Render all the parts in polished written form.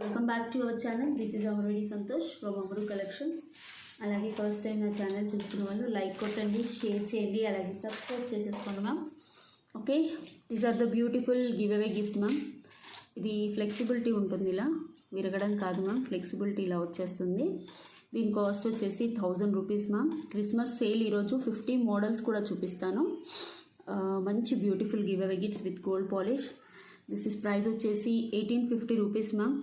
Welcome back to our channel. This is Amarudi Santosh from Amaru collections. అలాగే first time నా channel చూస్తున్న వాళ్ళు లైక్ కొట్టండి, షేర్ చేయండి, అలాగే సబ్స్క్రైబ్ చేసేసుకోండి ma'am. Okay, these are the beautiful give away gift ma'am. ఇది ఫ్లెక్సిబిలిటీ ఉంటుంది, ఇలా విరగడం కాదు మ్యామ్, ఫ్లెక్సిబిలిటీ ఇలా వచ్చేస్తుంది. దీని కాస్ట్ వచ్చేసి 1000 రూపీస్ మ్యామ్. క్రిస్మస్ సేల్ ఈరోజు 50 మోడల్స్ కూడా చూపిస్తాను. మంచి beautiful give away gifts with gold polish. This is price వచ్చేసి 1850 రూపీస్ మ్యామ్.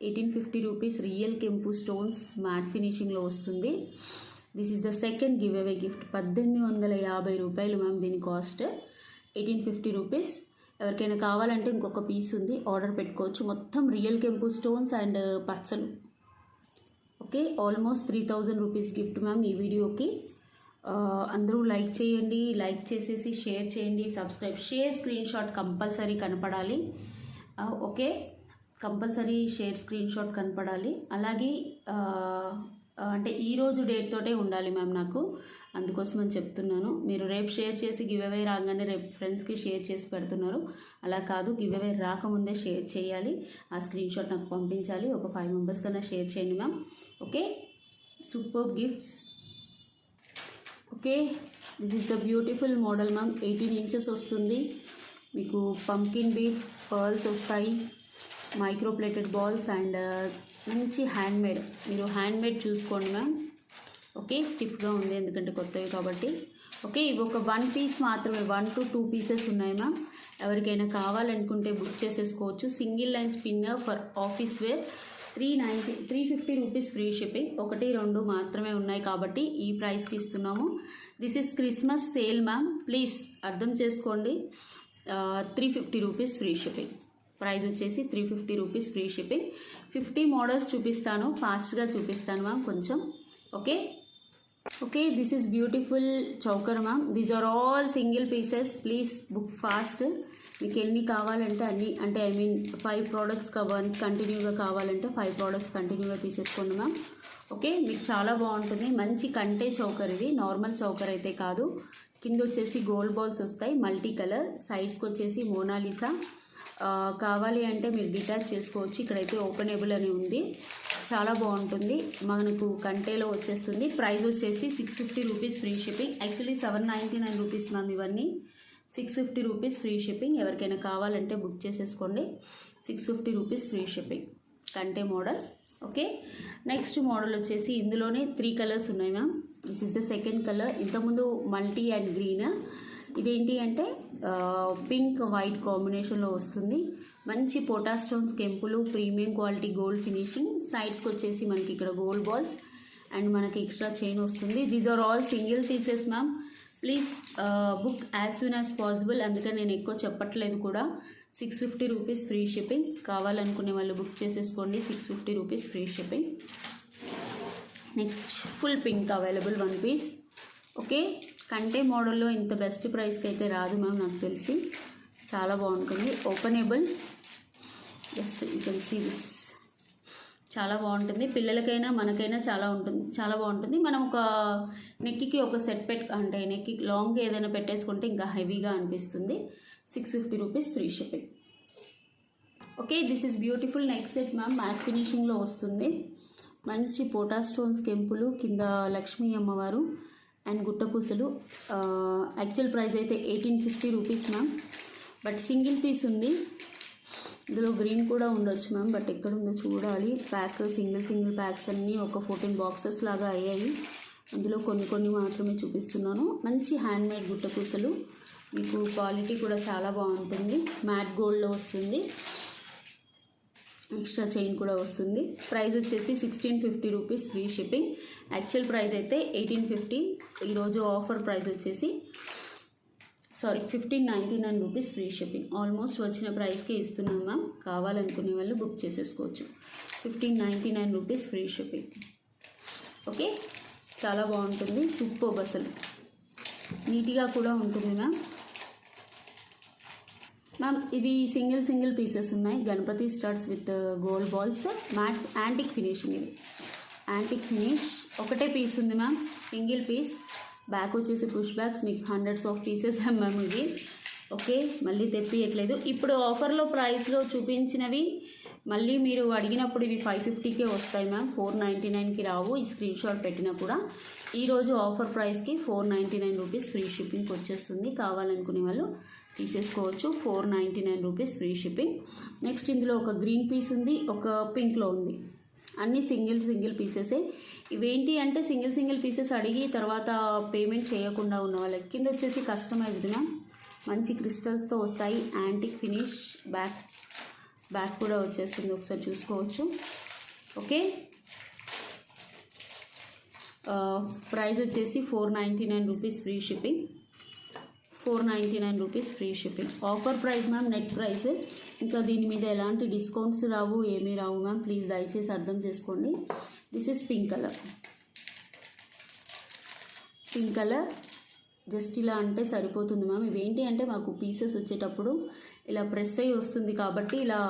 1850 రూపీస్ రియల్ కెంపు స్టోన్స్ మ్యాట్ ఫినిషింగ్లో వస్తుంది. This is the second give away gift. 1850 రూపాయలు మ్యామ్ దీని కాస్ట్. 1850 రూపీస్. ఎవరికైనా కావాలంటే ఇంకొక పీస్ ఉంది, ఆర్డర్ పెట్టుకోవచ్చు. మొత్తం రియల్ కెంపు స్టోన్స్ అండ్ పచ్చలు. Okay, almost 3000 rupees gift ma'am ఈ వీడియోకి. అందరూ లైక్ చేయండి, లైక్ చేసేసి షేర్ చేయండి, subscribe. Share screen shot compulsory కనపడాలి. Okay, compulsory share screen shot కనపడాలి. అలాగే అంటే ఈరోజు డేట్ తోటే ఉండాలి మ్యామ్ నాకు, అందుకోసం అని చెప్తున్నాను. మీరు రేపు షేర్ చేసి గివ్ అవే రాగానే రేపు ఫ్రెండ్స్కి షేర్ చేసి పెడుతున్నారు. అలా కాదు, గివ్ అవే రాకముందే షేర్ చేయాలి. ఆ స్క్రీన్ షాట్ నాకు పంపించాలి. ఒక 5 మెంబర్స్ కన్నా షేర్ చేయండి ma'am. Okay, super gifts. Okay, this is the beautiful model ma'am. 18 inches వస్తుంది మీకు. పంకిన్ బీట్ పర్ల్స్ వస్తాయి, మైక్రో ప్లేటెడ్ బాల్స్ అండ్ మంచి హ్యాండ్మేడ్. మీరు హ్యాండ్మేడ్ చూసుకోండి మ్యామ్. ఓకే, స్టిఫ్గా ఉంది ఎందుకంటే కొత్తవి కాబట్టి. ఓకే, ఇవి ఒక 1 పీస్ మాత్రమే, 1 to 2 పీసెస్ ఉన్నాయి మ్యామ్. ఎవరికైనా కావాలనుకుంటే బుక్ చేసేసుకోవచ్చు. Single line spinner for office wear 350 rupees free shipping. 1, 2 మాత్రమే ఉన్నాయి కాబట్టి ఈ ప్రైస్కి ఇస్తున్నాము. This is Christmas sale ma'am, please అర్థం చేసుకోండి. 350 రూపీస్ ఫ్రీ షిప్పింగ్. ప్రైస్ వచ్చేసి 350 రూపీస్ ఫ్రీ షిప్పింగ్. 50 మోడల్స్ చూపిస్తాను, ఫాస్ట్గా చూపిస్తాను మ్యామ్ కొంచెం. Okay okay, this is beautiful choker ma'am. These are all single pieces. Please book fast. మీకు ఎన్ని కావాలంటే అన్ని, అంటే ఐ మీన్ 5 ప్రోడక్ట్స్ కంటిన్యూగా కావాలంటే 5 ప్రోడక్ట్స్ కంటిన్యూగా తీసేసుకోండి మ్యామ్. ఓకే, మీకు చాలా బాగుంటుంది. మంచి కంటే చౌకర్ ఇది, నార్మల్ చౌకర్ అయితే కాదు. కింద వచ్చేసి గోల్డ్ బాల్స్ వస్తాయి మల్టీ కలర్. సైడ్స్కి వచ్చేసి మోనాలిసా. కావాలి అంటే మీరు డిటాచ్ చేసుకోవచ్చు. ఇక్కడైతే ఓపెనబుల్ అని ఉంది, చాలా బాగుంటుంది. మనకు కంటేలో వచ్చేస్తుంది. ప్రైస్ వచ్చేసి 650 rupees free shipping. Actually 799 rupees ma'am ఇవన్నీ. 650 రూపీస్ ఫ్రీ షిప్పింగ్. ఎవరికైనా కావాలంటే బుక్ చేసేసుకోండి. 650 రూపీస్ ఫ్రీ షిప్పింగ్ కంటే మోడల్. ఓకే, నెక్స్ట్ మోడల్ వచ్చేసి ఇందులోనే 3 కలర్స్ ఉన్నాయి ma'am. This is the second colour. ఇంతకుముందు మల్టీ అండ్ గ్రీన్. ఇదేంటి అంటే పింక్ వైట్ కాంబినేషన్లో వస్తుంది. మంచి పోటా స్టోన్స్ కెంపులు, ప్రీమియం క్వాలిటీ గోల్డ్ ఫినిషింగ్. సైడ్స్కి వచ్చేసి మనకి ఇక్కడ గోల్డ్ బాల్స్ అండ్ మనకి ఎక్స్ట్రా చైన్ వస్తుంది. These are all single pieces ma'am. Please book as soon as possible. అందుకని నేను ఎక్కువ చెప్పట్లేదు కూడా. 650 రూపీస్ ఫ్రీ షిప్పింగ్. కావాలనుకునే వాళ్ళు బుక్ చేసేసుకోండి. 650 rupees free shipping. Next full pink available 1 piece. Okay, కంటే మోడల్లో ఇంత బెస్ట్ ప్రైస్కి అయితే రాదు మ్యామ్ నాకు తెలిసి. చాలా బాగుంటుంది, openable. Just you can see this. చాలా బాగుంటుంది. పిల్లలకైనా మనకైనా చాలా బాగుంటుంది. మనం ఒక నెక్కి ఒక సెట్ అంటే నెక్కి లాంగ్ ఏదైనా పెట్టేసుకుంటే ఇంకా హెవీగా అనిపిస్తుంది. 650 rupees free shipping. Okay, this is beautiful neck set ma'am. Matte ఫినిషింగ్లో వస్తుంది. మంచి పోటా స్టోన్స్ కెంపులు, కింద లక్ష్మీ అమ్మవారు అండ్ గుట్టపూసలు. యాక్చువల్ ప్రైస్ అయితే 1850 rupees ma'am. But single piece ఉంది. ఇందులో గ్రీన్ కూడా ఉండొచ్చు మ్యామ్, బట్ ఎక్కడుందో చూడాలి. ప్యాక్ సింగిల్ ప్యాక్స్ అన్నీ ఒక 14 బాక్సెస్ లాగా అయ్యాయి. అందులో కొన్ని మాత్రమే చూపిస్తున్నాను. మంచి హ్యాండ్మేడ్ గుట్టపూసలు. మీకు క్వాలిటీ కూడా చాలా బాగుంటుంది. మ్యాట్ గోల్డ్లో వస్తుంది. ఎక్స్ట్రా చైన్ కూడా వస్తుంది. ప్రైస్ వచ్చేసి 1650 rupees free shipping. Actual price అయితే 1850. ఈరోజు ఆఫర్ ప్రైస్ వచ్చేసి 1599 రూపీస్ ఫ్రీ షిప్పింగ్. ఆల్మోస్ట్ వచ్చిన ప్రైస్కే ఇస్తున్నాం మ్యామ్. కావాలనుకునే వాళ్ళు బుక్ చేసేసుకోవచ్చు. 1599 రూపీస్ ఫ్రీ షిప్పింగ్. ఓకే, చాలా బాగుంటుంది. సూపర్ అసలు నీట్గా కూడా ఉంటుంది మ్యామ్. మ్యామ్ ఇవి సింగిల్ పీసెస్ ఉన్నాయి. Ganapati starts with gold balls, matte antique finishing. ఇది యాంటిక్ ఫినిష్. ఒకటే పీస్ ఉంది మ్యామ్, సింగిల్ పీస్. బ్యాక్ వచ్చేసి పుష్ బ్యాగ్స్. మీకు హండ్రెడ్స్ ఆఫ్ పీసెస్ మ్యామ్ ఇవి. ఓకే, మళ్ళీ తెప్పియట్లేదు. ఇప్పుడు ఆఫర్లో ప్రైస్లో చూపించినవి మళ్ళీ మీరు అడిగినప్పుడు ఇవి 550కే వస్తాయి మ్యామ్, 499కి రావు. ఈ స్క్రీన్ షాట్ పెట్టినా కూడా ఈరోజు ఆఫర్ ప్రైస్కి 499 రూపీస్ ఫ్రీ షిప్పింగ్కి వచ్చేస్తుంది. కావాలనుకునే వాళ్ళు తీసేసుకోవచ్చు. 499 రూపీస్ ఫ్రీ షిప్పింగ్. నెక్స్ట్ ఇందులో ఒక గ్రీన్ పీస్ ఉంది, ఒక పింక్లో ఉంది. అన్నీ సింగిల్ పీసెసే. ఇవేంటి అంటే సింగిల్ పీసెస్ అడిగి తర్వాత పేమెంట్ చేయకుండా ఉన్న వాళ్ళకి కింద వచ్చేసి కస్టమైజ్డ్ మ్యామ్, మంచి క్రిస్టల్స్తో వస్తాయి. యాంటిక్ ఫినిష్, బ్యాక్ కూడా వచ్చేస్తుంది, ఒకసారి చూసుకోవచ్చు. ఓకే, ప్రైస్ వచ్చేసి 499 rupees free shipping. 499 rupees free shipping. Offer price ma'am, net price. ఇంకా దీని మీద ఎలాంటి డిస్కౌంట్స్ రావు, ఏమీ రావు మ్యామ్, ప్లీజ్ దయచేసి అర్థం చేసుకోండి. This is pink colour. Just ఇలా అంటే సరిపోతుంది మ్యామ్. ఇవేంటి అంటే మాకు పీసెస్ వచ్చేటప్పుడు ఇలా ప్రెస్ అయ్యి వస్తుంది కాబట్టి ఇలా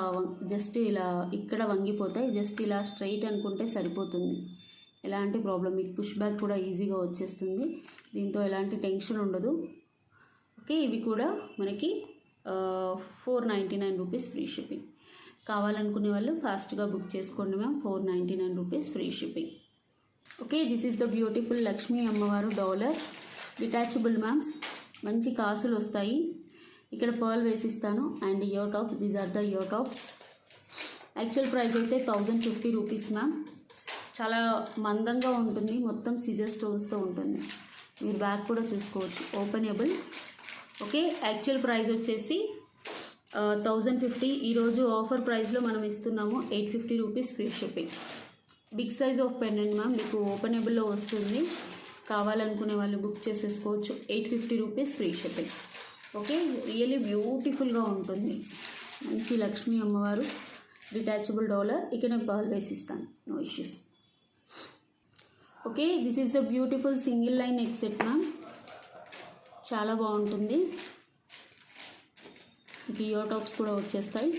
జస్ట్ ఇలా ఇక్కడ వంగిపోతాయి. జస్ట్ ఇలా స్ట్రైట్ అనుకుంటే సరిపోతుంది, ఎలాంటి ప్రాబ్లం. మీకు పుష్ బ్యాక్ కూడా ఈజీగా వచ్చేస్తుంది, దీంతో ఎలాంటి టెన్షన్ ఉండదు. ఓకే, ఇవి కూడా మనకి 499 రూపీస్ ఫ్రీ షిప్పింగ్. కావాలనుకునే వాళ్ళు ఫాస్ట్గా బుక్ చేసుకోండి ma'am. 499 rupees free shipping. Okay, this is the beautiful Lakshmi అమ్మవారు డాలర్, డిటాచబుల్ మ్యామ్. మంచి కాసులు వస్తాయి. ఇక్కడ పర్ల్ వేసిస్తాను and ear tops. These are the ear tops. Actual price అయితే 1050 రూపీస్ మ్యామ్. చాలా మందంగా ఉంటుంది, మొత్తం సిజర్ స్టోన్స్తో ఉంటుంది. మీరు బ్యాక్ కూడా చూసుకోవచ్చు, ఓపెనబుల్. ఓకే, యాక్చువల్ ప్రైస్ వచ్చేసి 1050. ఈరోజు ఆఫర్ ప్రైస్లో మనం ఇస్తున్నాము 850 rupees free shipping. Big size of pendant ma'am, మీకు ఓపెనబుల్లో వస్తుంది. కావాలనుకునే వాళ్ళు బుక్ చేసేసుకోవచ్చు. 850 rupees free shipping. Okay, really బ్యూటిఫుల్గా ఉంటుంది. మంచి లక్ష్మీ అమ్మవారు డిటాచబుల్ డాలర్. ఇక నేను పర్ల్ వేసిస్తాను, no issues. Okay, this is the beautiful single line neck set ma'am. చాలా బాగుంటుంది. ఇయర్ టాప్స్ కూడా వచ్చేస్తాయి.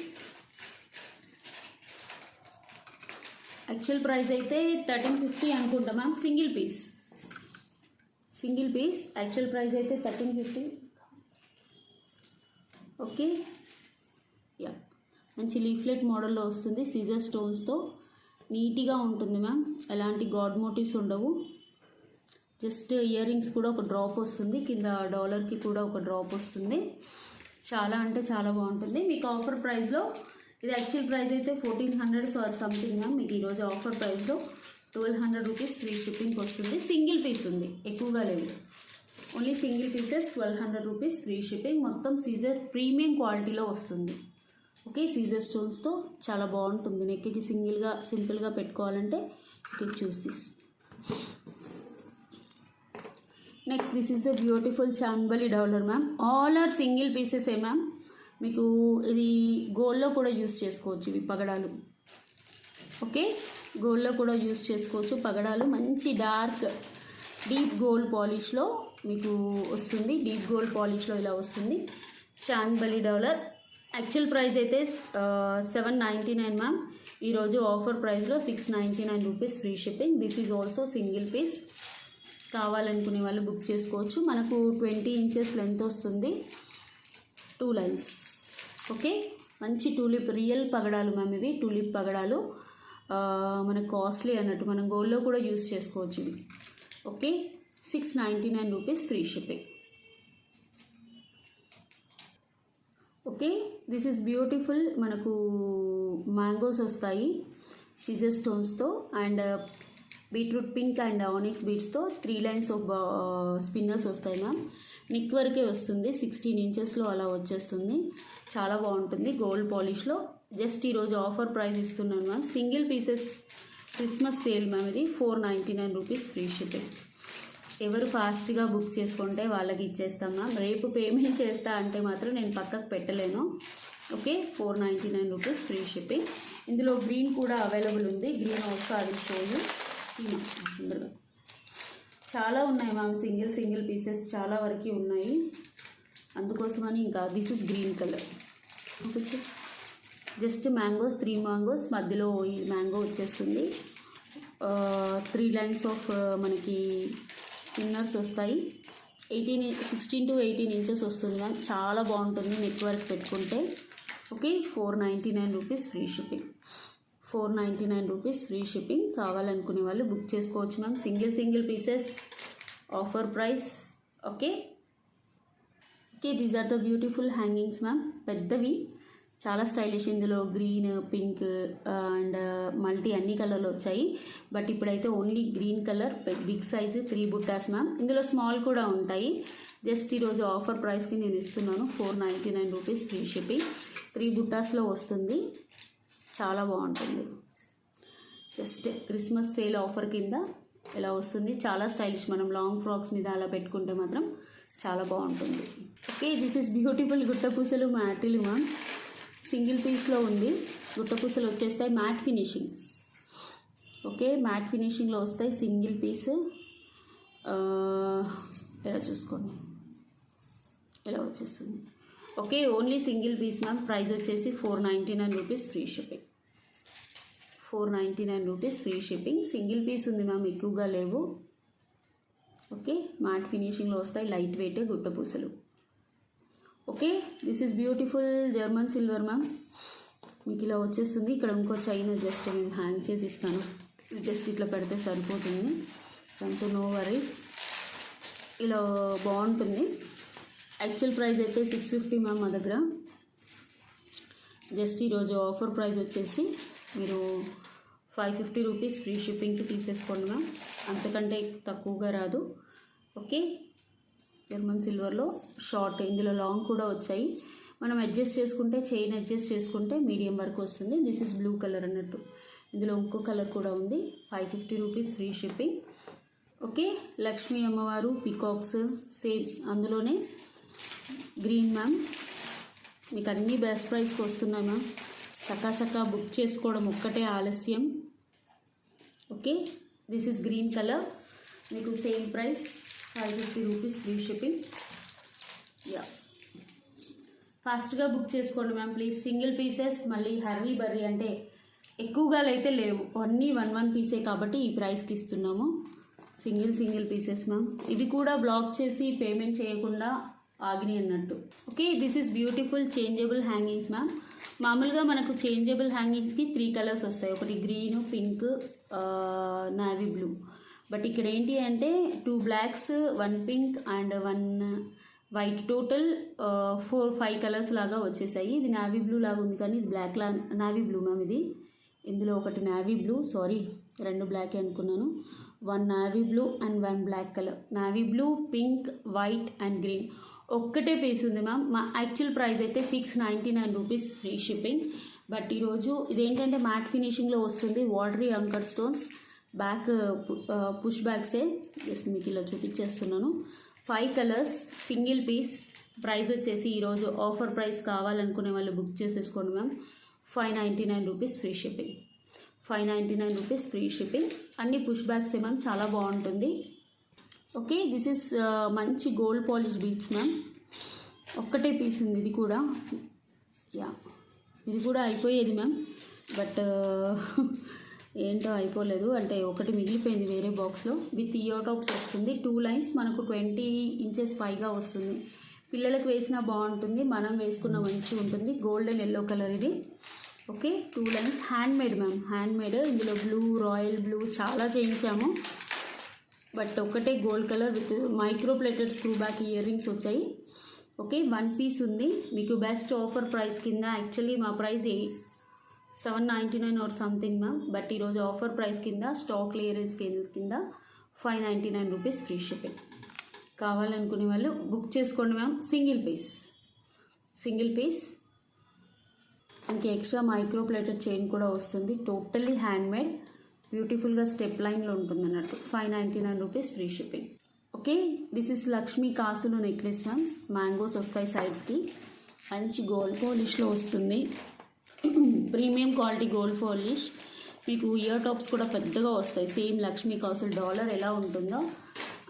యాక్చువల్ ప్రైస్ అయితే 1350 అనుకుంటా ma'am. Single piece actual price అయితే 1350. ఓకే, యా, మంచి లీఫ్లెట్ మోడల్లో వస్తుంది, సీజర్ స్టోన్స్తో. నీట్గా ఉంటుంది మ్యామ్, ఎలాంటి గాడ్ మోటివ్స్ ఉండవు. జస్ట్ ఇయర్ రింగ్స్ కూడా ఒక డ్రాప్ వస్తుంది, కింద డాలర్కి కూడా ఒక డ్రాప్ వస్తుంది. చాలా అంటే చాలా బాగుంటుంది. మీకు ఆఫర్ ప్రైస్లో ఇది యాక్చువల్ ప్రైస్ అయితే 1400 ఆర్ సంథింగ్ మ్యామ్. మీకు ఈరోజు ఆఫర్ ప్రైస్లో 1200 రూపీస్ ఫ్రీ షిప్పింగ్కి వస్తుంది. సింగిల్ పీస్ ఉంది, ఎక్కువగా లేదు. Only single pieces 1200 rupees free shipping. మొత్తం సీజర్ ప్రీమియం క్వాలిటీలో వస్తుంది. ఓకే, సీజర్ స్టోన్స్తో చాలా బాగుంటుంది. నెక్కి సింపుల్గా పెట్టుకోవాలంటే you choose this. Next this is the beautiful చాంబలి dollar ma'am. All are single పీసెసే మ్యామ్. మీకు ఇది గోల్డ్లో కూడా యూస్ చేసుకోవచ్చు. ఇవి పగడాలు. ఓకే, గోల్డ్లో కూడా యూస్ చేసుకోవచ్చు. పగడాలు మంచి డార్క్ డీప్ గోల్డ్ పాలిష్లో మీకు వస్తుంది. డీప్ గోల్డ్ పాలిష్లో ఇలా వస్తుంది. చాంబలి డాలర్ యాక్చువల్ ప్రైస్ అయితే 799 మ్యామ్. ఈరోజు ఆఫర్ ప్రైస్లో 699 rupees free shipping. This is also single piece. కావాలనుకునే వాళ్ళు బుక్ చేసుకోవచ్చు. మనకు 20 ఇంచెస్ లెంత్ వస్తుంది, 2 లైన్స్. ఓకే, మంచి టూలిప్ రియల్ పగడాలు మ్యామ్. ఇవి టూలిప్ పగడాలు మనకు కాస్ట్లీ అన్నట్టు, మనం గోల్డ్లో కూడా యూస్ చేసుకోవచ్చు ఇవి. Okay, 699 rupees free shipping. Okay, this is beautiful. మనకు మ్యాంగోస్ వస్తాయి సిజర్ స్టోన్స్తో and beetroot pink and onyx బీడ్స్తో 3 లైన్స్ ఆఫ్ స్పిన్నర్స్ వస్తాయి మ్యామ్. నెక్ వరకే వస్తుంది, 16 ఇంచెస్లో అలా వచ్చేస్తుంది. చాలా బాగుంటుంది గోల్డ్ పాలిష్లో. జస్ట్ ఈరోజు ఆఫర్ ప్రైస్ ఇస్తున్నాను ma'am. Single pieces Christmas sale ma'am. ఇది 499 రూపీస్ ఫ్రీ షిప్పింగ్. ఎవరు ఫాస్ట్గా బుక్ చేసుకుంటే వాళ్ళకి ఇచ్చేస్తాం మ్యామ్. రేపు పేమెంట్ చేస్తా అంటే మాత్రం నేను పక్కకు పెట్టలేను. Okay, 499 rupees free shipping. ఇందులో గ్రీన్ కూడా అవైలబుల్ ఉంది. గ్రీన్ ఆల్సో అది షోయు. ఇందులో చాలా ఉన్నాయి మ్యామ్. సింగిల్ పీసెస్ చాలా వరకు ఉన్నాయి, అందుకోసమని. ఇంకా this is green colour. Okay, just mangoes 3 mangoes మధ్యలో ఈ మ్యాంగో వచ్చేస్తుంది. 3 లైన్స్ ఆఫ్ మనకి స్పిన్నర్స్ వస్తాయి. 16 to 18 ఇంచెస్ వస్తుంది మ్యామ్. చాలా బాగుంటుంది నెక్ వర్క్ పెట్టుకుంటే. Okay, 499 rupees free shipping. 499 rupees free shipping. కావాలనుకునే వాళ్ళు బుక్ చేసుకోవచ్చు ma'am. Single pieces offer price. Okay okay, these are the beautiful hangings ma'am. పెద్దవి, చాలా స్టైలిష్. ఇందులో గ్రీన్, పింక్ అండ్ మల్టీ అన్ని కలర్లు వచ్చాయి. బట్ ఇప్పుడైతే only green colour, big size 3 బుట్టాస్ మ్యామ్. ఇందులో స్మాల్ కూడా ఉంటాయి. జస్ట్ ఈరోజు ఆఫర్ ప్రైస్కి నేను ఇస్తున్నాను 499 రూపీస్ ఫ్రీ షిప్పింగ్. 3 బుట్టాస్లో వస్తుంది, చాలా బాగుంటుంది. జస్ట్ క్రిస్మస్ సేల్ ఆఫర్ కింద ఇలా వస్తుంది. చాలా స్టైలిష్. మనం లాంగ్ ఫ్రాక్స్ మీద అలా పెట్టుకుంటే మాత్రం చాలా బాగుంటుంది. ఓకే, దిస్ ఇస్ బ్యూటిఫుల్ గుట్టపూసలు మ్యాటిల్ మ్యామ్. సింగిల్ పీస్లో ఉంది. గుట్టపూసలు వచ్చేస్తాయి మ్యాట్ ఫినిషింగ్. ఓకే, మ్యాట్ ఫినిషింగ్లో వస్తాయి. సింగిల్ పీస్ ఇలా చూసుకోండి, ఇలా వచ్చేస్తుంది. Okay, only single piece ma'am. Price వచ్చేసి 499 rupees free shipping. 499 rupees free shipping. Single piece ఉంది మ్యామ్, ఎక్కువగా లేవు. ఓకే, మ్యాట్ ఫినిషింగ్లో వస్తాయి, లైట్ వెయిట్ గుట్టపూసలు. Okay, this is beautiful German silver ma'am. మీకు ఇలా వచ్చేస్తుంది. ఇక్కడ ఇంకో చైన్ జస్ట్ నేను హ్యాంగ్ చేసి ఇస్తాను. జస్ట్ ఇట్లా పెడితే సరిపోతుంది. దాంతో నో వరీస్. ఇలా బాగుంటుంది. యాక్చువల్ ప్రైస్ అయితే 650 మ్యామ్ మా దగ్గర. జస్ట్ ఈరోజు ఆఫర్ ప్రైస్ వచ్చేసి మీరు 550 రూపీస్ ఫ్రీ షిప్పింగ్కి తీసేసుకోండి మ్యామ్. అంతకంటే తక్కువగా రాదు. ఓకే, జర్మన్ సిల్వర్లో షార్ట్, ఇందులో లాంగ్ కూడా వచ్చాయి. మనం అడ్జస్ట్ చేసుకుంటే, చైన్ అడ్జస్ట్ చేసుకుంటే మీడియం వరకు వస్తుంది. దిస్ ఇస్ బ్లూ కలర్ అన్నట్టు. ఇందులో ఇంకో కలర్ కూడా ఉంది. 550 rupees free shipping. Okay, Lakshmi అమ్మవారు పికాక్స్ సేమ్, అందులోనే గ్రీన్ మ్యామ్. మీకు అన్నీ బెస్ట్ ప్రైస్కి వస్తున్నాయి మ్యామ్. చక్కా బుక్ చేసుకోవడం ఒక్కటే ఆలస్యం. Okay, this is green colour. మీకు same price 550 rupees free shipping. Yeah, ఫాస్ట్గా బుక్ చేసుకోండి మ్యామ్ ప్లీజ్. సింగిల్ పీసెస్, మళ్ళీ హర్రీ బర్రీ అంటే ఎక్కువగా అయితే లేవు. అన్నీ 1 పీసే కాబట్టి ఈ ప్రైస్కి ఇస్తున్నాము. Single pieces ma'am. ఇవి కూడా బ్లాక్ చేసి పేమెంట్ చేయకుండా ఆగినాయి అన్నట్టు. Okay, this is beautiful changeable hangings ma'am. మామూలుగా మనకు చేంజబుల్ హ్యాంగింగ్స్కి 3 కలర్స్ వస్తాయి. ఒకటి green, pink, navy blue. But ఇక్కడ ఏంటి అంటే 2 blocks, 1 pink and 1 white. Total 4-5 colours లాగా వచ్చేసాయి. ఇది నావీ బ్లూ లాగా ఉంది కానీ ఇది బ్లాక్ నావీ బ్లూ మ్యామ్. ఇది ఇందులో ఒకటి నావీ బ్లూ, సారీ 2 బ్లాక్ అనుకున్నాను. 1 navy blue and 1 black colour. Navy blue, pink, white and green ఒక్కటే పీస్ ఉంది మ్యామ్. మా యాక్చువల్ ప్రైస్ అయితే 699 రూపీస్ ఫ్రీ షిప్పింగ్. బట్ ఈరోజు ఇదేంటంటే మ్యాట్ ఫినిషింగ్లో వస్తుంది. వాటరీ అంకర్ స్టోన్స్, బ్యాక్ పుష్ బ్యాగ్సే. జస్ట్ మీకు ఇలా చూపించేస్తున్నాను. 5 కలర్స్, సింగిల్ పీస్. ప్రైస్ వచ్చేసి ఈరోజు ఆఫర్ ప్రైస్. కావాలనుకునే వాళ్ళు బుక్ చేసేసుకోండి ma'am. 599 rupees free shipping. 599 rupees free shipping. అన్ని పుష్ బ్యాగ్సే మ్యామ్, చాలా బాగుంటుంది. ఓకే, దిస్ ఇస్ మంచి గోల్డ్ పాలిష్ బీడ్స్ మ్యామ్. ఒక్కటే పీస్ ఉంది ఇది కూడా. యా, ఇది కూడా అయిపోయేది మ్యామ్. బట్ ఏంటో అయిపోలేదు, అంటే ఒకటి మిగిలిపోయింది వేరే బాక్స్లో. విత్ ఇయర్ టాప్స్ వస్తుంది. 2 లైన్స్, మనకు 20 ఇంచెస్ పైగా వస్తుంది. పిల్లలకు వేసినా బాగుంటుంది, మనం వేసుకున్న మంచిగా ఉంటుంది. గోల్డెన్ ఎల్లో కలర్ ఇది. Okay, 2 lines. Handmade ma'am, handmade. ఇందులో బ్లూ, రాయల్ బ్లూ చాలా చేయించాము. బట్ ఒకటే gold colour with micro plated screw back earrings వచ్చాయి. ఓకే, 1 పీస్ ఉంది. మీకు బెస్ట్ ఆఫర్ ప్రైస్ కింద, యాక్చువల్లీ మా price 799 or something ma'am. But ఈరోజు ఆఫర్ ప్రైస్ కింద, స్టాక్ క్లియరెన్స్ కింద 599 రూపీస్ ఫ్రీ షిప్పింగ్. కావాలనుకునే వాళ్ళు బుక్ చేసుకోండి మ్యామ్. Single piece. ఇంక ఎక్స్ట్రా మైక్రో ప్లేటెడ్ చైన్ కూడా వస్తుంది. టోటల్లీ హ్యాండ్మేడ్, బ్యూటిఫుల్గా స్టెప్ లైన్లో ఉంటుంది అన్నట్టు. 599 rupees free shipping. Okay, this is Lakshmi కాసులు నెక్లెస్ మ్యామ్. మ్యాంగోస్ వస్తాయి సైడ్స్కి. మంచి గోల్డ్ పాలిష్లో వస్తుంది. Premium quality gold polish. మీకు ఇయర్ టాప్స్ కూడా పెద్దగా వస్తాయి. సేమ్ లక్ష్మీ కాసులు డాలర్ ఎలా ఉంటుందో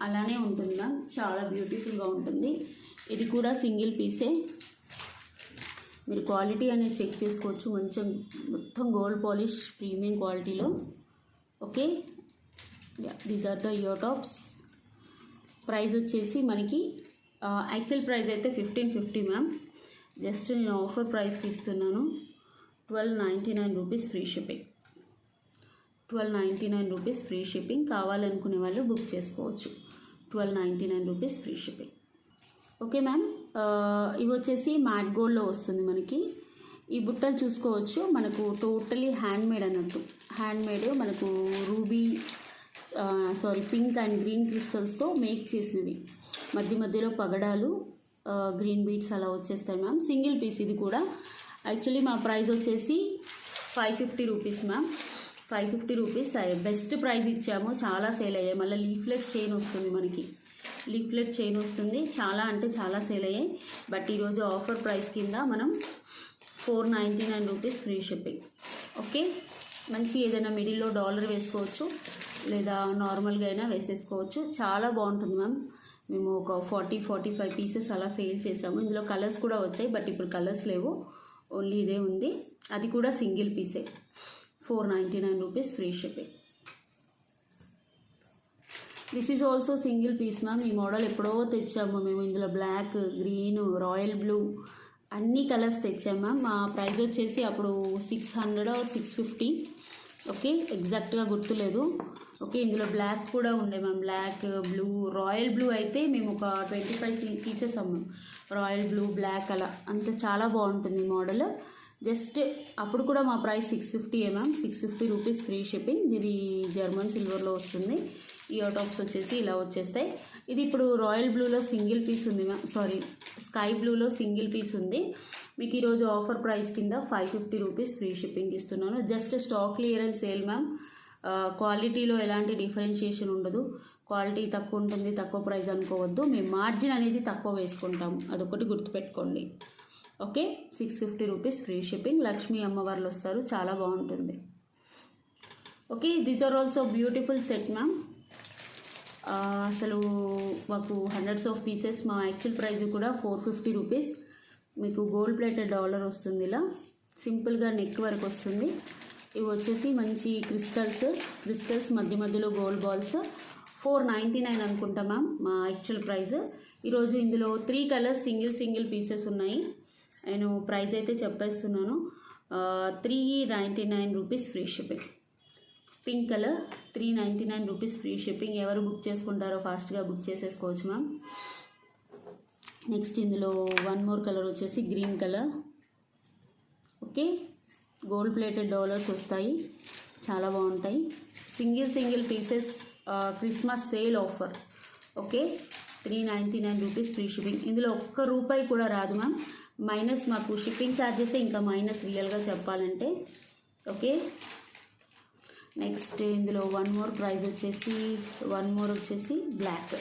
అలానే ఉంటుంది మ్యామ్. చాలా బ్యూటిఫుల్గా ఉంటుంది. ఇది కూడా సింగిల్ పీసే. మీరు క్వాలిటీ అనేది చెక్ చేసుకోవచ్చు. మంచిగా మొత్తం గోల్డ్ పాలిష్ ప్రీమియం క్వాలిటీలో. Okay, these are the ear tops. Price వచ్చేసి మనకి యాక్చువల్ ప్రైస్ అయితే 1550 మ్యామ్. జస్ట్ నేను ఆఫర్ ప్రైస్కి ఇస్తున్నాను. 1299 rupees free shipping. 1299 rupees free shipping. కావాలనుకునే వాళ్ళు బుక్ చేసుకోవచ్చు. 1299 rupees free shipping. Okay ma'am, ఇవి వచ్చేసి మ్యాట్ గోల్డ్లో వస్తుంది మనకి. ఈ బుట్టలు చూసుకోవచ్చు, మనకు టోటలీ హ్యాండ్మేడ్ అన్నట్టు. హ్యాండ్మేడ్ మనకు రూబీ పింక్ అండ్ గ్రీన్ క్రిస్టల్స్తో మేక్ చేసినవి. మధ్య మధ్యలో పగడాలు, గ్రీన్ బీట్స్ అలా వచ్చేస్తాయి మ్యామ్. సింగిల్ పీస్ ఇది కూడా. యాక్చువల్లీ మా ప్రైస్ వచ్చేసి 550 rupees ma'am. 550 rupees best price ఇచ్చాము. చాలా సేల్ అయ్యాయి. మళ్ళీ లీఫ్లెట్ చైన్ వస్తుంది మనకి. లీఫ్లెట్ చైన్ వస్తుంది. చాలా అంటే చాలా సేల్ అయ్యాయి. బట్ ఈరోజు ఆఫర్ ప్రైస్ కింద మనం 499 రూపీస్ ఫ్రీ షిప్పింగ్. ఓకే, మంచి ఏదైనా మిడిల్లో డాలర్ వేసుకోవచ్చు, లేదా నార్మల్గా అయినా వేసేసుకోవచ్చు. చాలా బాగుంటుంది మ్యామ్. మేము ఒక 40-45 పీసెస్ అలా సేల్ చేసాము. ఇందులో కలర్స్ కూడా వచ్చాయి, బట్ ఇప్పుడు కలర్స్ లేవు, ఓన్లీ ఇదే ఉంది. అది కూడా సింగిల్ పీసే. 499 rupees free shipping. This is also single piece ma'am. ఈ మోడల్ ఎప్పుడో తెచ్చాము మేము. ఇందులో బ్లాక్, గ్రీన్, రాయల్ బ్లూ అన్ని కలర్స్ తెచ్చాము మ్యామ్. మా ప్రైస్ వచ్చేసి అప్పుడు 600 or 650. ఓకే, ఎగ్జాక్ట్గా గుర్తులేదు. ఓకే, ఇందులో బ్లాక్ కూడా ఉండే ma'am. Black, blue, royal blue అయితే మేము ఒక 25 పీసెస్ అమ్మాం. రాయల్ బ్లూ, బ్లాక్ అలా అంత చాలా బాగుంటుంది ఈ మోడల్. జస్ట్ అప్పుడు కూడా మా price 650 ma'am. 650 rupees free shipping. ఇది జర్మన్ సిల్వర్లో వస్తుంది. ఇయర్ టాప్స్ వచ్చేసి ఇలా వచ్చేస్తాయి. ఇది ఇప్పుడు రాయల్ బ్లూలో సింగిల్ పీస్ ఉంది మ్యామ్. స్కై బ్లూలో సింగిల్ పీస్ ఉంది. మీకు ఈరోజు ఆఫర్ ప్రైస్ కింద 550 రూపీస్ ఫ్రీ షిప్పింగ్ ఇస్తున్నాను. Just stock clearance sale ma'am. క్వాలిటీలో ఎలాంటి డిఫరెన్షియేషన్ ఉండదు. క్వాలిటీ తక్కువ ఉంటుంది, తక్కువ ప్రైస్ అనుకోవద్దు. మేము మార్జిన్ అనేది తక్కువ వేసుకుంటాము, అదొకటి గుర్తుపెట్టుకోండి. Okay, 650 rupees free shipping. Lakshmi అమ్మవార్లు వస్తారు, చాలా బాగుంటుంది. Okay, these are also beautiful set ma'am. అసలు మాకు హండ్రెడ్స్ ఆఫ్ పీసెస్. మా యాక్చువల్ ప్రైస్ కూడా 450 రూపీస్. మీకు గోల్డ్ ప్లేటెడ్ డాలర్ వస్తుంది. ఇలా సింపుల్గా నెక్ వరకు వస్తుంది. ఇవి వచ్చేసి మంచి క్రిస్టల్స్ మధ్య మధ్యలో గోల్డ్ బాల్స్. 499 అనుకుంటా మ్యామ్ మా యాక్చువల్ ప్రైస్. ఈరోజు ఇందులో 3 కలర్స్ సింగిల్ పీసెస్ ఉన్నాయి. నేను ప్రైస్ అయితే చెప్పేస్తున్నాను. 399 rupees free shipping. Pink colour 399 rupees free shipping. ఎవరు బుక్ చేసుకుంటారో ఫాస్ట్గా బుక్ చేసేసుకోవచ్చు మ్యామ్. నెక్స్ట్ ఇందులో వన్ మోర్ కలర్ వచ్చేసి green colour. Okay, gold plated dollars వస్తాయి, చాలా బాగుంటాయి. Single pieces Christmas sale offer. Okay, 399 rupees free shipping. ఇందులో ఒక్క రూపాయి కూడా రాదు మ్యామ్. మైనస్ మాకు షిప్పింగ్ ఛార్జెస్ ఇంకా మైనస్ రియల్గా చెప్పాలంటే. ఓకే, నెక్స్ట్ ఇందులో వన్ మోర్ వచ్చేసి బ్లాక్.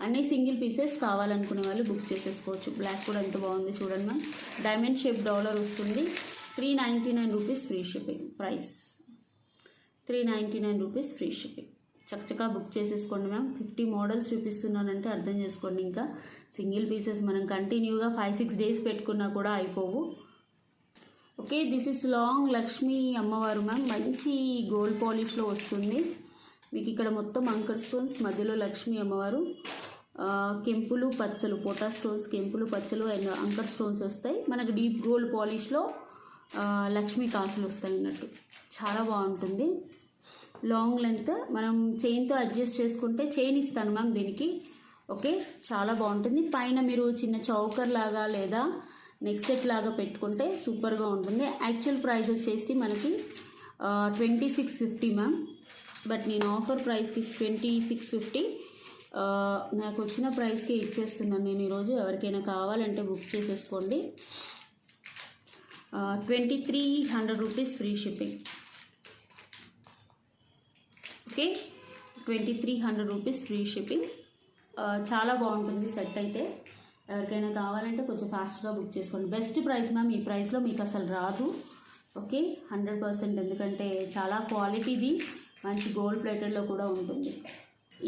అన్నీ సింగిల్ పీసెస్. కావాలనుకునే వాళ్ళు బుక్ చేసేసుకోవచ్చు. బ్లాక్ కూడా ఎంత బాగుంది చూడండి మ్యామ్. డైమండ్ షేప్ డాలర్ వస్తుంది. 399 rupees free shipping price. 399 rupees free shipping. చక్కగా బుక్ చేసేసుకోండి మ్యామ్. 50 మోడల్స్ చూపిస్తున్నానంటే అర్థం చేసుకోండి. ఇంకా సింగిల్ పీసెస్ మనం కంటిన్యూగా 5-6 డేస్ పెట్టుకున్నా కూడా అయిపోవు. Okay, this is long Lakshmi అమ్మవారు మ్యామ్. మంచి గోల్డ్ పాలిష్లో వస్తుంది. మీకు ఇక్కడ మొత్తం అంకర్ స్టోన్స్, మధ్యలో లక్ష్మీ అమ్మవారు, కెంపులు పచ్చలు, పోటా స్టోన్స్, కెంపులు పచ్చలు అండ్ అంకర్ స్టోన్స్ వస్తాయి. మనకు డీప్ గోల్డ్ పాలిష్లో లక్ష్మీ కాసులు వస్తాయి అన్నట్టు. చాలా బాగుంటుంది. లాంగ్ లెంత్ మనం చైన్తో అడ్జస్ట్ చేసుకుంటే చైన్ ఇస్తాను మ్యామ్ దీనికి. ఓకే, చాలా బాగుంటుంది. పైన మీరు చిన్న చౌకర్ లాగా లేదా నెక్ సెట్ లాగా పెట్టుకుంటే సూపర్గా ఉంటుంది. యాక్చువల్ ప్రైస్ వచ్చేసి మనకి 2650 మ్యామ్. బట్ నేను ఆఫర్ ప్రైస్కి 2650 నాకు వచ్చిన ప్రైస్కి ఇచ్చేస్తున్నాను నేను ఈరోజు. ఎవరికైనా కావాలంటే బుక్ చేసేసుకోండి. 2300 rupees free shipping. Okay, 2300 rupees free shipping. చాలా బాగుంటుంది సెట్ అయితే. ఎవరికైనా కావాలంటే కొంచెం ఫాస్ట్గా బుక్ చేసుకోండి. Best price ma'am. ఈ ప్రైస్లో మీకు అసలు రాదు. ఓకే, 100%. ఎందుకంటే చాలా క్వాలిటీది, మంచి గోల్డ్ ప్లేటెడ్లో కూడా ఉంటుంది.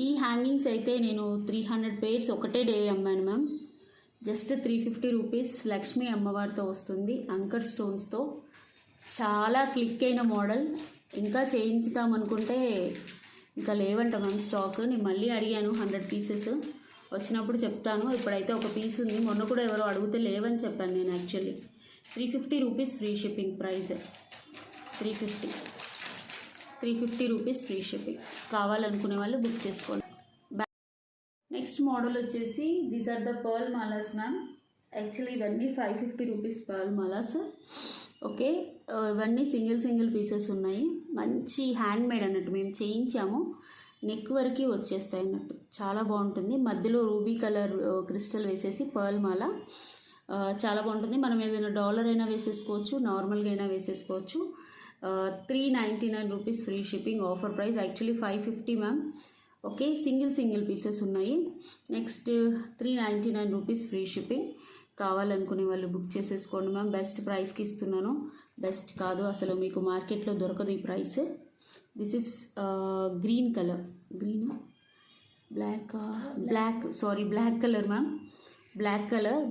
ఈ హ్యాంగింగ్స్ అయితే నేను 300 పేర్స్ ఒకటే డే అమ్మాను మ్యామ్. Just 350 rupees. లక్ష్మీ అమ్మవారితో వస్తుంది, అంకర్ స్టోన్స్తో. చాలా క్లిక్ అయిన మోడల్. ఇంకా చేయించుతామనుకుంటే ఇంకా లేవంట మ్యామ్ స్టాక్. నేను మళ్ళీ అడిగాను 100 పీసెస్. వచ్చినప్పుడు చెప్తాను. ఇప్పుడైతే ఒక పీస్ ఉంది, మొన్న కూడా ఎవరో అడిగితే లేవని చెప్పాను నేను. Actually 350 rupees free shipping price. 350 rupees free shipping. కావాలనుకునే వాళ్ళు బుక్ చేసుకోండి. నెక్స్ట్ మోడల్ వచ్చేసి దీస్ ఆర్ ద పర్ల్ మాలాస్ మ్యామ్. యాక్చువల్లీ ఇవన్నీ 550 రూపీస్ పర్ల్ మాలాస్. ఓకే, ఇవన్నీ సింగిల్ పీసెస్ ఉన్నాయి. మంచి హ్యాండ్ మేడ్ అన్నట్టు, మేము చేయించాము. నెక్ వరకు వచ్చేస్తాయి అన్నట్టు, చాలా బాగుంటుంది. మధ్యలో రూబీ కలర్ క్రిస్టల్ వేసేసి పర్ల్ మాల, చాలా బాగుంటుంది. మనం ఏదైనా డాలర్ అయినా వేసేసుకోవచ్చు, నార్మల్గా అయినా వేసేసుకోవచ్చు. 399 rupees free shipping. Offer price actually 550 ma'am. Okay, single pieces ఉన్నాయి. Next 399 rupees free shipping. కావాలనుకునే వాళ్ళు బుక్ చేసేసుకోండి మ్యామ్. బెస్ట్ ప్రైస్కి ఇస్తున్నాను. బెస్ట్ కాదు అసలు, మీకు మార్కెట్లో దొరకదు ఈ price. This is green colour, black colour ma'am.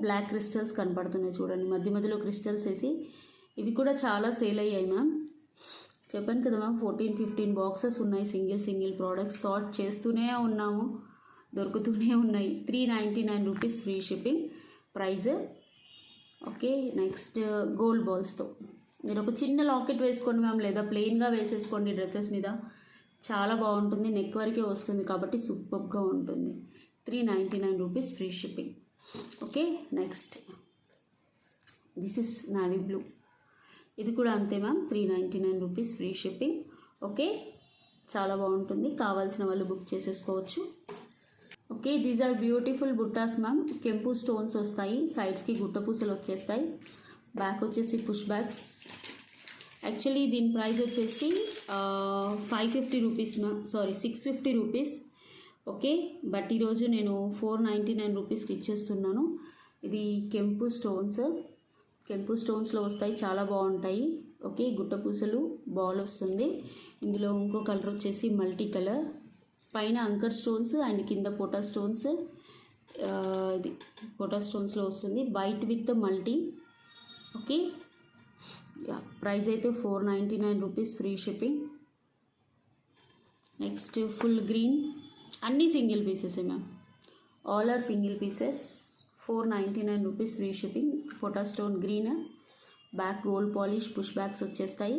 Black crystals కనపడుతున్నాయి చూడండి, మధ్యలో క్రిస్టల్స్ వేసి. ఇవి కూడా చాలా సేల్ అయ్యాయి మ్యామ్. చెప్పాను కదా మ్యామ్, 14-15 బాక్సెస్ ఉన్నాయి. సింగిల్ ప్రోడక్ట్స్ సార్ట్ చేస్తూనే ఉన్నాము, దొరుకుతూనే ఉన్నాయి. 399 rupees free shipping price. Okay, next gold బాల్స్తో మీరు ఒక చిన్న లాకెట్ వేసుకోండి మ్యామ్, లేదా ప్లెయిన్గా వేసేసుకోండి డ్రెస్సెస్ మీద. చాలా బాగుంటుంది, నెక్ వరకే వస్తుంది కాబట్టి సూపర్గా ఉంటుంది. 399 rupees free shipping. Okay, next this is navy blue. ఇది కూడా అంతే ma'am, 399 rupees free shipping. Okay, చాలా బాగుంటుంది. కావాల్సిన వాళ్ళు బుక్ చేసేసుకోవచ్చు. ఓకే, దీస్ ఆర్ బ్యూటిఫుల్ బుట్టాస్ మ్యామ్. కెంపు స్టోన్స్ వస్తాయి, సైడ్స్కి గుట్టపూసలు వచ్చేస్తాయి. బ్యాక్ వచ్చేసి పుష్ బ్యాగ్స్. యాక్చువల్లీ దీని ప్రైస్ వచ్చేసి 550 rupees ma'am, 650 rupees. Okay, but ఈరోజు నేను 499 రూపీస్కి ఇచ్చేస్తున్నాను. ఇది కెంపు స్టోన్స్లో వస్తాయి, చాలా బాగుంటాయి. ఓకే, గుట్టపూసలు బాల్ వస్తుంది. ఇందులో ఇంకో కలర్ వచ్చేసి మల్టీ కలర్, పైన అంకర్ స్టోన్స్ అండ్ కింద పోటా స్టోన్స్. ఇది పోటా స్టోన్స్లో వస్తుంది, white with multi. Okay, price అయితే 499 rupees free shipping. Next full green, అన్నీ single pieces ma'am, all are single pieces. 499 rupees free shipping. పోటా stone green, back gold polish, push backs వచ్చేస్తాయి.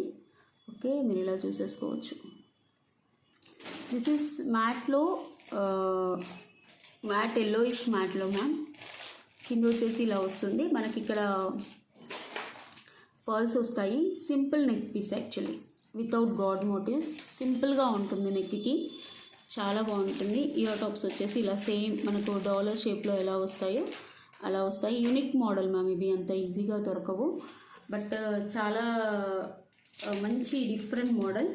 ఓకే, మీరు ఇలా చూసేసుకోవచ్చు. దిస్ ఇస్ మ్యాట్లో, matte yellowish మ్యాట్లో ma'am. కింద వచ్చేసి ఇలా వస్తుంది మనకి. ఇక్కడ పర్ల్స్ వస్తాయి. Simple neck piece actually, without god motives. సింపుల్గా ఉంటుంది నెక్కి, చాలా బాగుంటుంది. ఇయర్ టాప్స్ వచ్చేసి ఇలా సేమ్ మనకు డాలర్ షేప్లో ఎలా వస్తాయో అలా వస్తాయి. యూనిక్ మోడల్ మ్యామ్, ఇవి అంత ఈజీగా దొరకవు, బట్ చాలా మంచి different model.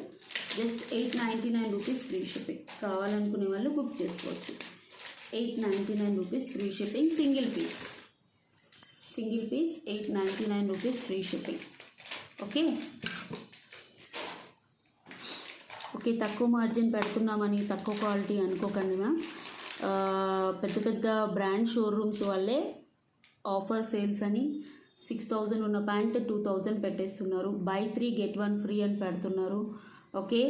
Just 899 rupees free shipping. కావాలనుకునే వాళ్ళు బుక్ చేసుకోవచ్చు. 899 rupees free shipping. Single piece 899 rupees free shipping. Okay, తక్కువ మార్జిన్ పెడుతున్నామని తక్కువ క్వాలిటీ అనుకోకండి మ్యామ్. పెద్ద బ్రాండ్ షోరూమ్స్ వాళ్ళే ఆఫర్ సేల్స్ అని 6000 ఉన్న ప్యాంట్ 2000 పెట్టేస్తున్నారు. buy 3 get 1 ఫ్రీ అని పెడుతున్నారు. ఓకే,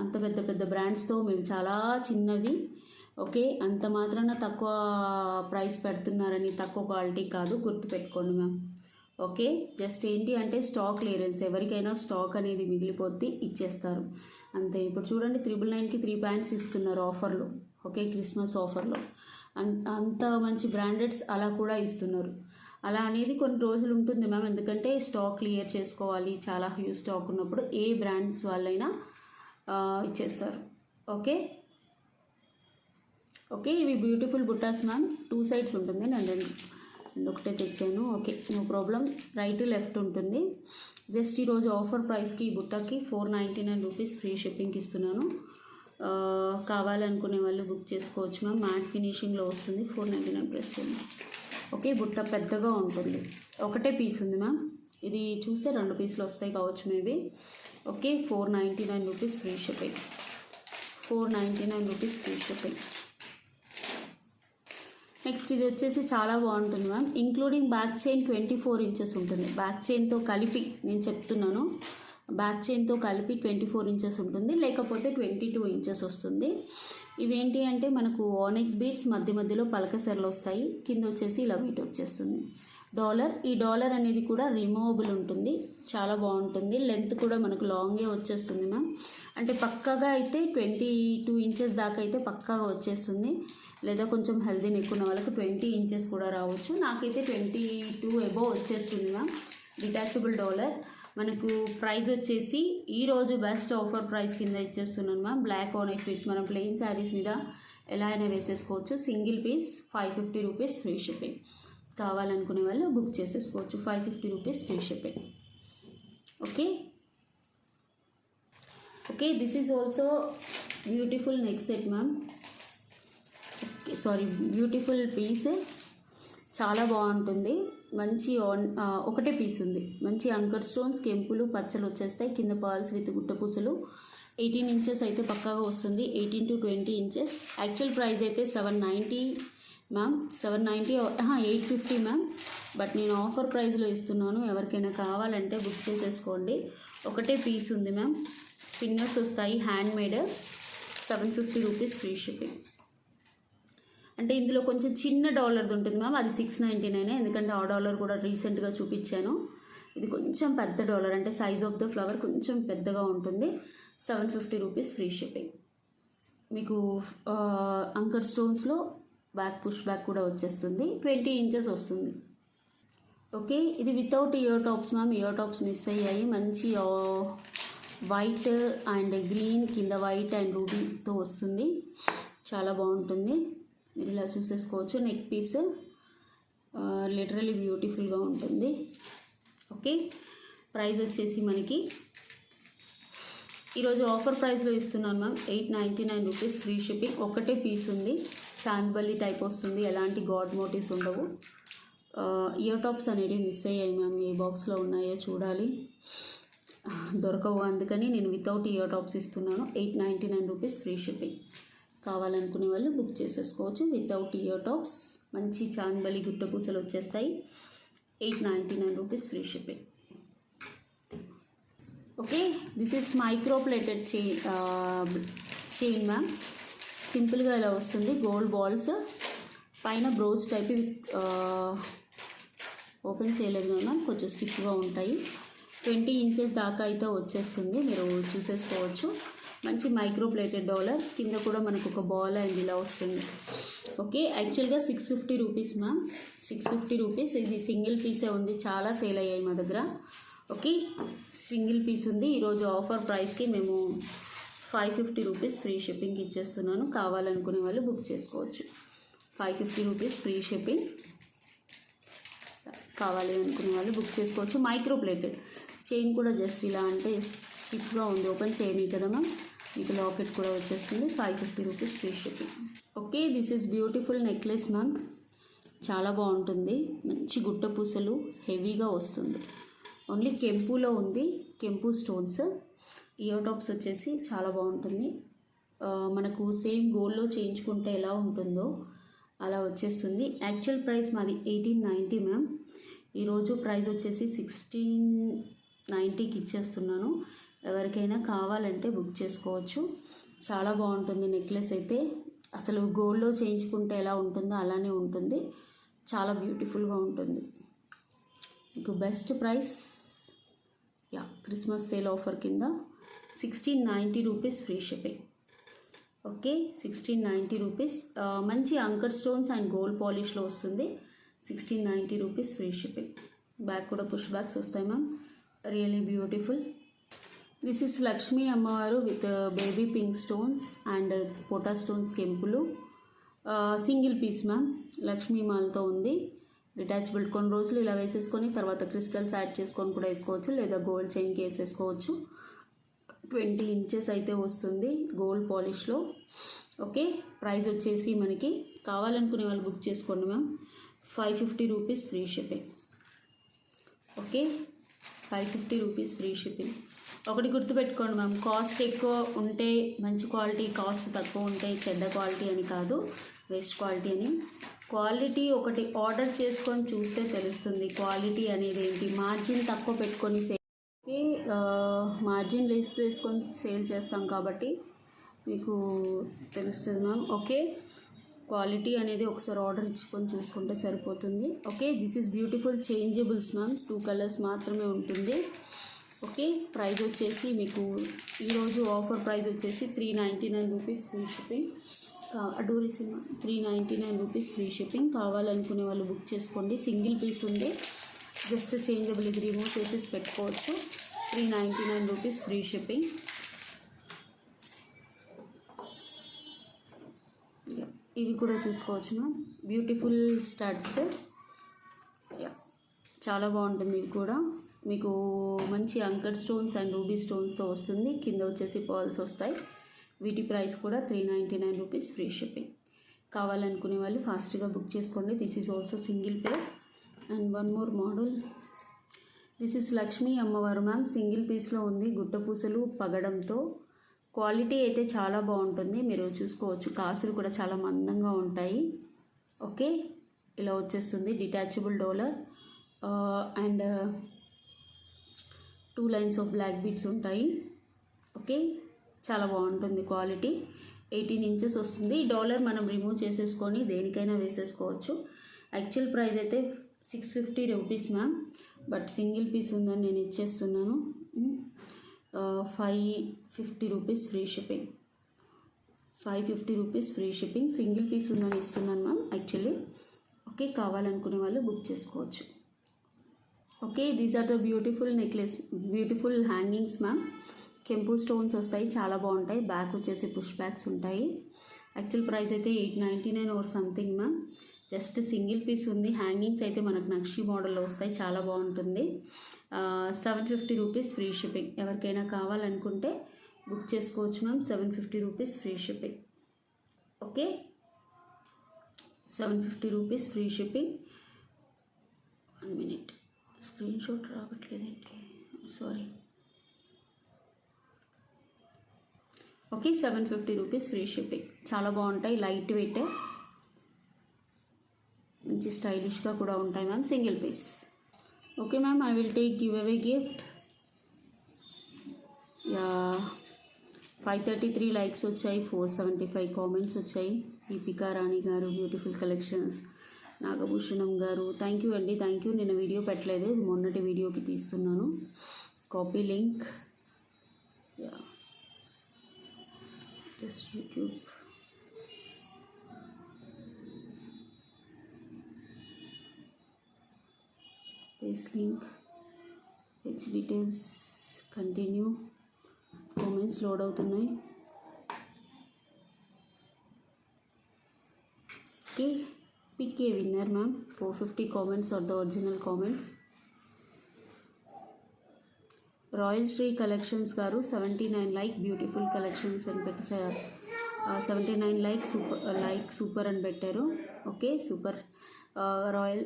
అంత పెద్ద బ్రాండ్స్తో మేము చాలా చిన్నవి. ఓకే, అంత మాత్రాన తక్కువ ప్రైస్ పెడుతున్నారని తక్కువ క్వాలిటీ కాదు, గుర్తుపెట్టుకోండి మ్యామ్. ఓకే, జస్ట్ ఏంటి అంటే స్టాక్ క్లియరెన్స్, ఎవరికైనా స్టాక్ అనేది మిగిలిపోతే ఇచ్చేస్తారు అంతే. ఇప్పుడు చూడండి 999కి 3 ప్యాంట్స్ ఇస్తున్నారు ఆఫర్లో. ఓకే, క్రిస్మస్ ఆఫర్లో అంత మంచి బ్రాండెడ్స్ అలా కూడా ఇస్తున్నారు. అలా అనేది కొన్ని రోజులు ఉంటుంది మ్యామ్, ఎందుకంటే స్టాక్ క్లియర్ చేసుకోవాలి. చాలా హ్యూజ్ స్టాక్ ఉన్నప్పుడు ఏ బ్రాండ్స్ వాళ్ళైనా ఇచ్చేస్తారు. ఓకే, ఇవి బ్యూటిఫుల్ బుట్టాస్ మ్యామ్. 2 సైడ్స్ ఉంటుంది, నేను ఒకటే తెచ్చాను. Okay, no problem. Right left ఉంటుంది. జస్ట్ ఈరోజు ఆఫర్ ప్రైస్కి ఈ బుట్టకి 499 రూపీస్ ఫ్రీ షిప్పింగ్కి ఇస్తున్నాను. కావాలనుకునే వాళ్ళు బుక్ చేసుకోవచ్చు మ్యామ్. మ్యాట్ ఫినిషింగ్లో వస్తుంది. 499 ప్రైస్. ఓకే, బుట్ట పెద్దగా ఉంటుంది. ఒకటే పీస్ ఉంది మ్యామ్. ఇది చూస్తే 2 పీసులు వస్తాయి కావచ్చు maybe. Okay, 499 rupees free shipping. 499 rupees free shipping. Next ఇది వచ్చేసి చాలా బాగుంటుంది ma'am. Including back chain 24 inches ఉంటుంది. బ్యాక్ చైన్తో కలిపి నేను చెప్తున్నాను. బ్యాక్ చైన్తో కలిపి 24 ఇంచెస్ ఉంటుంది, లేకపోతే 22 ఇంచెస్ వస్తుంది. ఇవేంటి అంటే మనకు ఆనెక్స్ బీడ్స్ మధ్య మధ్యలో పలకసెరలు వస్తాయి, కింద వచ్చేసి ఇలా వెయిట్ వచ్చేస్తుంది. ఈ డాలర్ అనేది కూడా రిమూవబుల్ ఉంటుంది, చాలా బాగుంటుంది. లెంత్ కూడా మనకు లాంగే వచ్చేస్తుంది మ్యామ్. అంటే పక్కాగా అయితే 22 ఇంచెస్ దాకా అయితే పక్కాగా వచ్చేస్తుంది, లేదా కొంచెం హెల్దీ నెక్ ఉన్న వాళ్ళకి 20 ఇంచెస్ కూడా రావచ్చు. నాకైతే 22 అబోవ్ వచ్చేస్తుంది మ్యామ్. డిటాచబుల్ డాలర్ మనకు ప్రైస్ వచ్చేసి ఈరోజు బెస్ట్ ఆఫర్ ప్రైస్ కింద ఇచ్చేస్తున్నాను మ్యామ్. బ్లాక్ ఆనెక్స్ బీడ్స్ మనం ప్లెయిన్ శారీస్ మీద ఎలా అయినా వేసేసుకోవచ్చు. Single piece 550 rupees free shipping. కావాలనుకునే వాళ్ళు బుక్ చేసేసుకోవచ్చు. 550 rupees free shipping. Okay this is also beautiful neck set ma'am. Beautiful piece, చాలా బాగుంటుంది. మంచి ఒకటే పీస్ ఉంది. మంచి అంకర్ స్టోన్స్, కెంపులు, పచ్చలు వచ్చేస్తాయి. కింద పర్ల్స్ విత్ గుట్టపూసలు. 18 ఇంచెస్ అయితే పక్కాగా వస్తుంది. 18 to 20 ఇంచెస్. యాక్చువల్ ప్రైస్ అయితే 790 మ్యామ్. 790 850 మ్యామ్. బట్ నేను ఆఫర్ ప్రైస్లో ఇస్తున్నాను. ఎవరికైనా కావాలంటే బుక్ చేసేసుకోండి. ఒకటే పీస్ ఉంది మ్యామ్. స్పిన్నర్స్ వస్తాయి, hand made. 750 rupees free shipping. అంటే ఇందులో కొంచెం చిన్న డాలర్ది ఉంటుంది మ్యామ్, అది 699. ఎందుకంటే ఆ డాలర్ కూడా రీసెంట్గా చూపించాను. ఇది కొంచెం పెద్ద డాలర్, అంటే సైజ్ ఆఫ్ ద ఫ్లవర్ కొంచెం పెద్దగా ఉంటుంది. 750 రూపీస్ ఫ్రీ షిప్పింగ్. మీకు అంకర్ స్టోన్స్లో బ్యాక్ పుష్ బ్యాక్ కూడా వచ్చేస్తుంది. 20 ఇంచెస్ వస్తుంది. ఓకే, ఇది without ear tops ma'am. Ear tops miss అయ్యాయి. మంచి వైట్ అండ్ గ్రీన్, కింద వైట్ అండ్ రూబీతో వస్తుంది. చాలా బాగుంటుంది. మీరు ఇలా చూసేసుకోవచ్చు. నెక్ పీస్ లిటరలీ బ్యూటిఫుల్గా ఉంటుంది. ఓకే, ప్రైస్ వచ్చేసి మనకి ఈరోజు ఆఫర్ ప్రైస్లో ఇస్తున్నాను మ్యామ్. 899 rupees free shipping. ఒకటే పీస్ ఉంది. చాంద్బల్లి టైప్ వస్తుంది, ఎలాంటి గాడ్ మోటివ్స్ ఉండవు. ఇయర్ టాప్స్ అనేవి మిస్ అయ్యాయి మ్యామ్. ఏ బాక్స్లో ఉన్నాయో చూడాలి, దొరకవు. అందుకని నేను వితౌట్ ఇయర్ టాప్స్ ఇస్తున్నాను. 899 రూపీస్ ఫ్రీ షిప్పింగ్. కావాలనుకునే వాళ్ళు బుక్ చేసేసుకోవచ్చు. వితౌట్ ఇయర్ టాప్స్ మంచి చాంద్బలి గుట్ట పూసలు వచ్చేస్తాయి. 899 rupees free shipping. Okay, this is micro plated chain ma'am. సింపుల్గా ఇలా వస్తుంది. గోల్డ్ బాల్స్ పైన బ్రోచ్ టైప్. ఓపెన్ చేయలేదు కదా మ్యామ్, కొంచెం స్టిఫ్గా ఉంటాయి. 20 ఇంచెస్ దాకా అయితే వచ్చేస్తుంది, మీరు చూసేసుకోవచ్చు. మంచి మైక్రో ప్లేటెడ్ డాలర్. కింద కూడా మనకు ఒక బాల్ అండ్ ఇలా వస్తుంది. ఓకే, యాక్చువల్గా 650 రూపీస్ మ్యామ్. 650 రూపీస్. ఇది సింగిల్ పీసే ఉంది, చాలా సేల్ అయ్యాయి మా దగ్గర. ఓకే, సింగిల్ పీస్ ఉంది. ఈరోజు ఆఫర్ ప్రైస్కి మేము 550 రూపీస్ ఫ్రీ షిప్పింగ్ ఇచ్చేస్తున్నాను. కావాలనుకునే వాళ్ళు బుక్ చేసుకోవచ్చు. 550 రూపీస్ ఫ్రీ షిప్పింగ్. కావాలి అనుకునే వాళ్ళు బుక్ చేసుకోవచ్చు. మైక్రో ప్లేటెడ్ చైన్ కూడా జస్ట్ ఇలా అంటే స్టిఫ్గా ఉంది, ఓపెన్ చేయని కదా మ్యామ్. మీకు లాకెట్ కూడా వచ్చేస్తుంది. 550 rupees free shipping. Okay, this is beautiful necklace ma'am. చాలా బాగుంటుంది. మంచి గుట్ట పూసలు, హెవీగా వస్తుంది. ఓన్లీ కెంపులో ఉంది, కెంపు స్టోన్స్. ఇయర్ టాప్స్ వచ్చేసి చాలా బాగుంటుంది. మనకు సేమ్ గోల్డ్లో చేయించుకుంటే ఎలా ఉంటుందో అలా వచ్చేస్తుంది. యాక్చువల్ ప్రైస్ మాది 1890 మ్యామ్. ఈరోజు ప్రైస్ వచ్చేసి 1690కి ఇచ్చేస్తున్నాను. ఎవరికైనా కావాలంటే బుక్ చేసుకోవచ్చు. చాలా బాగుంటుంది నెక్లెస్ అయితే. అసలు గోల్డ్లో చేయించుకుంటే ఎలా ఉంటుందో అలానే ఉంటుంది. చాలా బ్యూటిఫుల్గా ఉంటుంది. మీకు best price Christmas sale offer కింద 1690 rupees free shipping. Okay, 1690 rupees. మంచి అంకర్ స్టోన్స్ అండ్ గోల్డ్ పాలిష్లో వస్తుంది. 1690 రూపీస్ ఫ్రీ షిప్పింగ్. బ్యాక్ కూడా పుష్ బ్యాక్స్ వస్తాయి ma'am. Really beautiful. This is Lakshmi అమ్మవారు with baby pink stones and పోటా స్టోన్స్ కెంపులు. Single piece ma'am. లక్ష్మీ మాల్తో ఉంది. డిటాచబుల్. కొన్ని రోజులు ఇలా వేసేసుకొని తర్వాత క్రిస్టల్స్ యాడ్ చేసుకొని కూడా వేసుకోవచ్చు, లేదా గోల్డ్ చైన్కి వేసేసుకోవచ్చు. 20 ఇంచెస్ అయితే వస్తుంది గోల్డ్ పాలిష్లో. ఓకే, ప్రైస్ వచ్చేసి మనకి కావాలనుకునే వాళ్ళు బుక్ చేసుకోండి ma'am. 550 rupees free shipping. Okay, 550 rupees free shipping. ఒకటి గుర్తుపెట్టుకోండి మ్యామ్, కాస్ట్ ఎక్కువ ఉంటే మంచి క్వాలిటీ, కాస్ట్ తక్కువ ఉంటే చెడ్డ క్వాలిటీ అని కాదు, వేస్ట్ క్వాలిటీ అని. క్వాలిటీ ఒకటి ఆర్డర్ చేసుకొని చూస్తే తెలుస్తుంది క్వాలిటీ అనేది ఏంటి. మార్జిన్ తక్కువ పెట్టుకొని మార్జిన్ లెస్ చేసుకొని సేల్ చేస్తాం కాబట్టి మీకు తెలుస్తుంది మ్యామ్. ఓకే, క్వాలిటీ అనేది ఒకసారి ఆర్డర్ ఇచ్చుకొని చూసుకుంటే సరిపోతుంది. Okay, this is beautiful changeables ma'am. 2 colours మాత్రమే ఉంటుంది. ఓకే, ప్రైస్ వచ్చేసి మీకు ఈరోజు ఆఫర్ ప్రైస్ వచ్చేసి 399 రూపీస్ ఫ్రీ షిప్పింగ్. అడూరి సినిమా 399 రూపీస్ ఫ్రీ షిప్పింగ్. కావాలనుకునే వాళ్ళు బుక్ చేసుకోండి. సింగిల్ పీస్ ఉంది, జస్ట్ చేంజబుల్, ఇది రిమూవ్ చేసేసి పెట్టుకోవచ్చు. 399 రూపీస్ ఫ్రీ షిప్పింగ్. ఇవి కూడా చూసుకోవచ్చు మ్యామ్. బ్యూటిఫుల్ స్టడ్స్, చాలా బాగుంటుంది. ఇవి కూడా మీకు మంచి అంకర్ స్టోన్స్ అండ్ రూబీ స్టోన్స్తో వస్తుంది. కింద వచ్చేసి పర్ల్స్ వస్తాయి. వీటి ప్రైస్ కూడా 399 రూపీస్ ఫ్రీ షిప్పింగ్. కావాలనుకునే వాళ్ళు ఫాస్ట్గా బుక్ చేసుకోండి. This is also single pair. And one more model, this is Lakshmi అమ్మవారు మ్యామ్. సింగిల్ పీస్లో ఉంది, గుట్టపూసలు పగడంతో. క్వాలిటీ అయితే చాలా బాగుంటుంది, మీరు చూసుకోవచ్చు. కాసులు కూడా చాలా మందంగా ఉంటాయి. ఓకే, ఇలా వచ్చేస్తుంది. Detachable dollar and 2 lines of black beads ఉంటాయి. ఓకే, చాలా బాగుంటుంది క్వాలిటీ. 18 ఇంచెస్ వస్తుంది. ఈ డాలర్ మనం రిమూవ్ చేసేసుకొని దేనికైనా వేసేసుకోవచ్చు. యాక్చువల్ ప్రైస్ అయితే 650 rupees ma'am, but single piece ఉందని నేను ఇచ్చేస్తున్నాను. 550 rupees free shipping. 550 rupees free shipping. Single piece ఉందని ఇస్తున్నాను మ్యామ్ యాక్చువల్లీ. ఓకే, కావాలనుకునే వాళ్ళు బుక్ చేసుకోవచ్చు. Okay, these are the beautiful necklace, beautiful hangings ma'am. కెంపు స్టోన్స్ వస్తాయి, చాలా బాగుంటాయి. బ్యాక్ వచ్చేసి పుష్ బ్యాక్స్ ఉంటాయి. యాక్చువల్ ప్రైస్ అయితే 899 or something ma'am. Just single piece ఉంది. హ్యాంగింగ్స్ అయితే మనకు నక్షి మోడల్లో వస్తాయి, చాలా బాగుంటుంది. 750 రూపీస్ ఫ్రీ షిప్పింగ్. ఎవరికైనా కావాలనుకుంటే బుక్ చేసుకోవచ్చు ma'am. 750 rupees free shipping. Okay, 750 rupees free shipping. 1 minute, screenshot రావట్లేదండి, sorry. Okay, 750 rupees free shipping. చాలా బాగుంటాయి, లైట్ వెయిట్, మంచి స్టైలిష్గా కూడా ఉంటాయి ma'am. Single piece. Okay ma'am, I will take give away gift. 533 likes వచ్చాయి, 475 comments వచ్చాయి. దీపికా రాణి గారు, బ్యూటిఫుల్ కలెక్షన్స్. నాగభూషణం గారు, థ్యాంక్ యూ అండి, థ్యాంక్ యూ. నిన్న వీడియో పెట్టలేదు, ఇది మొన్నటి వీడియోకి తీస్తున్నాను. Copy link, just YouTube. Paste link, H details, continue. Comments load అవుతున్నాయి. Okay, pick a winner ma'am. 450 comments are the original comments. Royal Shri collections గారు 79 లైక్, బ్యూటిఫుల్ కలెక్షన్స్ అని పెట్టారు. 79 లైక్ సూపర్ అని పెట్టారు. Okay, super. Royal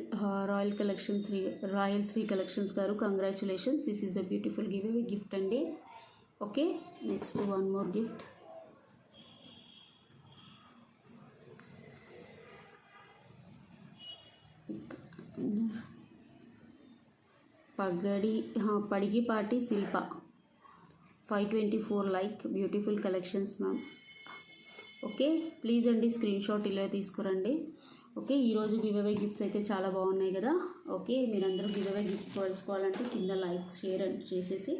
Shri collections గారు, congratulations. This is the beautiful give away gift అండి. Okay, next one more gift. Padigipati Shilpa, 524 like, beautiful collections ma'am. Okay, please అండి screenshot ఇలా తీసుకురండి. ఓకే, ఈరోజు గివ్ అవే గిఫ్ట్స్ అయితే చాలా బాగున్నాయి కదా. ఓకే, మీరందరూ గివ్ అవే గిఫ్ట్స్ తెలుసుకోవాలంటే కింద లైక్, షేర్ అని చేసేసి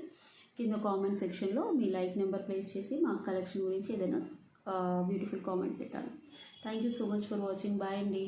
కింద కామెంట్ సెక్షన్లో మీ లైక్ నెంబర్ ప్లేస్ చేసి మా కలెక్షన్ గురించి ఏదైనా బ్యూటిఫుల్ కామెంట్ పెట్టాలి. Thank you so much for watching. Bye అండి.